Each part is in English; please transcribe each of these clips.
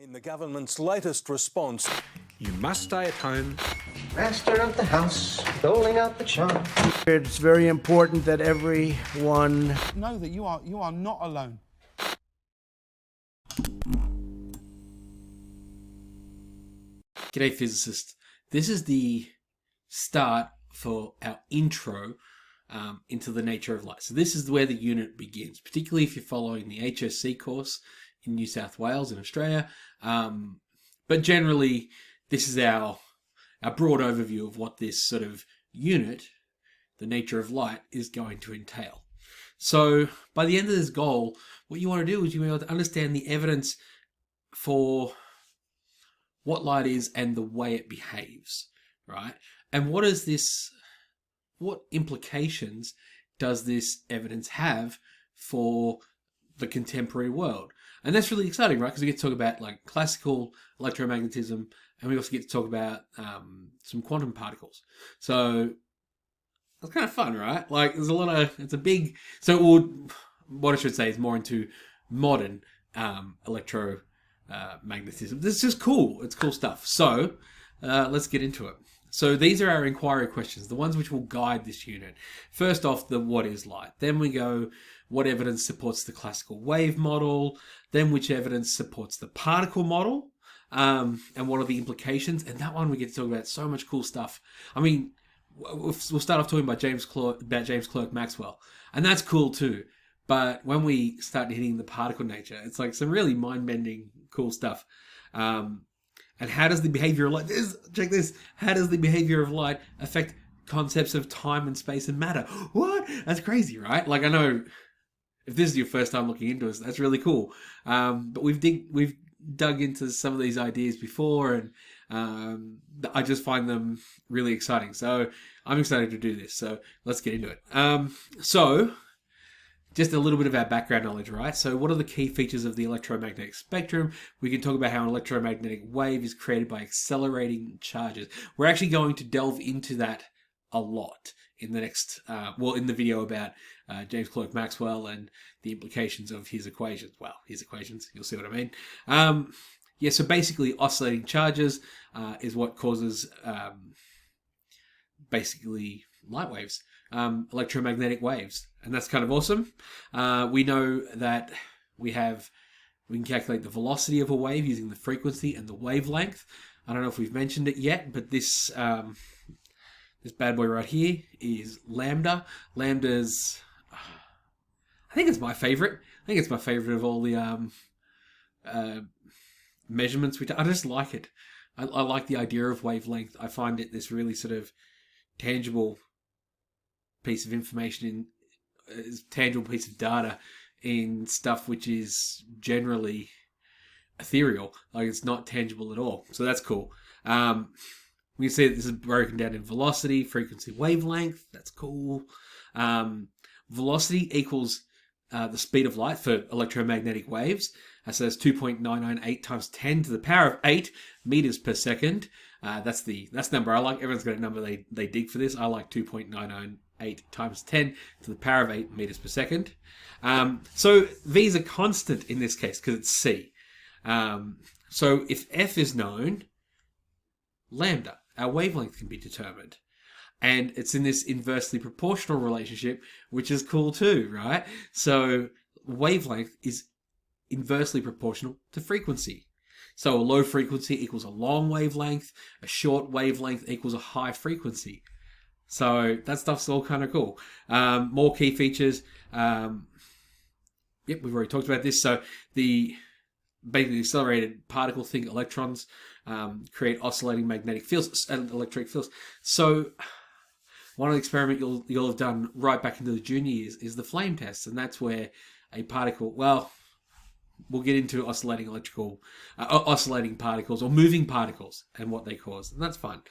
In the government's latest response, You must stay at home. Master of the house, doling out the charm. It's very important that everyone know that you are not alone. G'day physicist. This is the start for our intro into the nature of light. So this is where the unit begins, particularly if you're following the HSC course in New South Wales in Australia. But generally, this is our broad overview of what this sort of unit, the nature of light, is going to entail. So by the end of this goal, what you want to do is you want to understand the evidence for what light is and the way it behaves, right? And what implications does this evidence have for the contemporary world? And that's really exciting, right? Because we get to talk about like classical electromagnetism, and we also get to talk about some quantum particles. So that's kind of fun, right? Like there's what I should say is more into modern electromagnetism. This is just cool. It's cool stuff. So let's get into it. So these are our inquiry questions, the ones which will guide this unit. First off, the what is light. Then we go, what evidence supports the classical wave model? Then which evidence supports the particle model? And what are the implications? And that one we get to talk about so much cool stuff. I mean, we'll start off talking about James Clerk Maxwell. And that's cool too. But when we start hitting the particle nature, it's like some really mind-bending cool stuff. And how does the behavior of light... Check this. How does the behavior of light affect concepts of time and space and matter? What? That's crazy, right? Like, I know if this is your first time looking into it, that's really cool. But we've dug into some of these ideas before, and I just find them really exciting. So I'm excited to do this. So let's get into it. So just a little bit of our background knowledge, right? So what are the key features of the electromagnetic spectrum? We can talk about how an electromagnetic wave is created by accelerating charges. We're actually going to delve into that a lot in the next, in the video about James Clerk Maxwell and the implications of his equations. Well, his equations, you'll see what I mean. So basically oscillating charges is what causes basically light waves, electromagnetic waves. And that's kind of awesome. We know that we can calculate the velocity of a wave using the frequency and the wavelength. I don't know if we've mentioned it yet, but this bad boy right here is lambda. Lambda's, I think it's my favorite. I think it's my favorite of all the measurements. I just like it. I like the idea of wavelength. I find it this really sort of tangible piece of information tangible piece of data in stuff which is generally ethereal. Like it's not tangible at all. So that's cool. We can see that this is broken down in velocity, frequency, wavelength. That's cool. Velocity equals the speed of light for electromagnetic waves. So that's 2.998 times 10 to the power of 8 meters per second. That's the number I like. Everyone's got a number they dig for this. I like 2.998 times 10 to the power of 8 meters per second. So V is a constant in this case because it's C. So if F is known, lambda, our wavelength, can be determined. And it's in this inversely proportional relationship, which is cool too, right? So wavelength is inversely proportional to frequency. So a low frequency equals a long wavelength, a short wavelength equals a high frequency. So that stuff's all kind of cool. More key features. We've already talked about this. So basically accelerated particle, think electrons, create oscillating magnetic fields and electric fields. So one of the experiments you'll have done right back into the junior years is the flame test, and that's where a particle, we'll get into oscillating particles or moving particles and what they cause, and that's fun.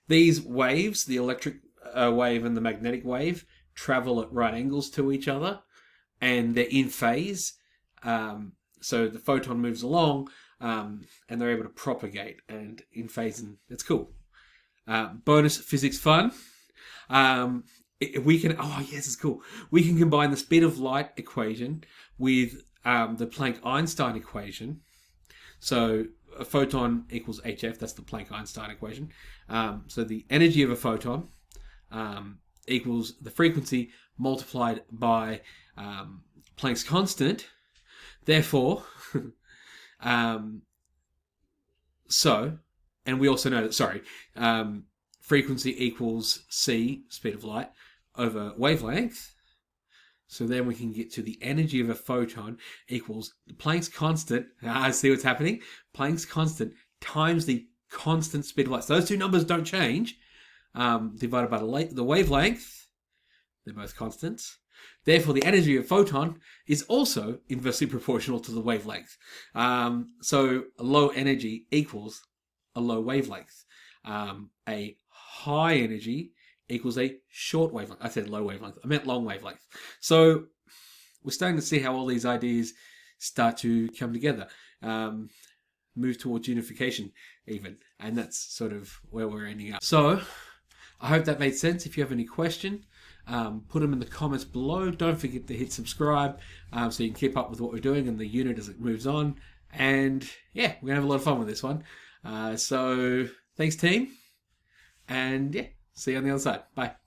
These waves, the electric wave and the magnetic wave, travel at right angles to each other, and they're in phase. So the photon moves along, and they're able to propagate and in phase, and it's cool. Bonus physics fun. It's cool. We can combine the speed of light equation with the Planck-Einstein equation. So a photon equals hf. That's the Planck-Einstein equation. So the energy of a photon equals the frequency multiplied by Planck's constant. Therefore, and we also know that, frequency equals c, speed of light, over wavelength. So then we can get to the energy of a photon equals Planck's constant. See what's happening? Planck's constant times the constant speed of light. So those two numbers don't change. Divided by the wavelength. They're both constants. Therefore, the energy of a photon is also inversely proportional to the wavelength. So a low energy equals a low wavelength. A high energy equals a short wavelength. I said low wavelength. I meant long wavelength. So we're starting to see how all these ideas start to come together, move towards unification even. And that's sort of where we're ending up. So I hope that made sense. If you have any question, put them in the comments below. Don't forget to hit subscribe so you can keep up with what we're doing in the unit as it moves on. And yeah, we're going to have a lot of fun with this one. So thanks, team. And yeah, see you on the other side. Bye.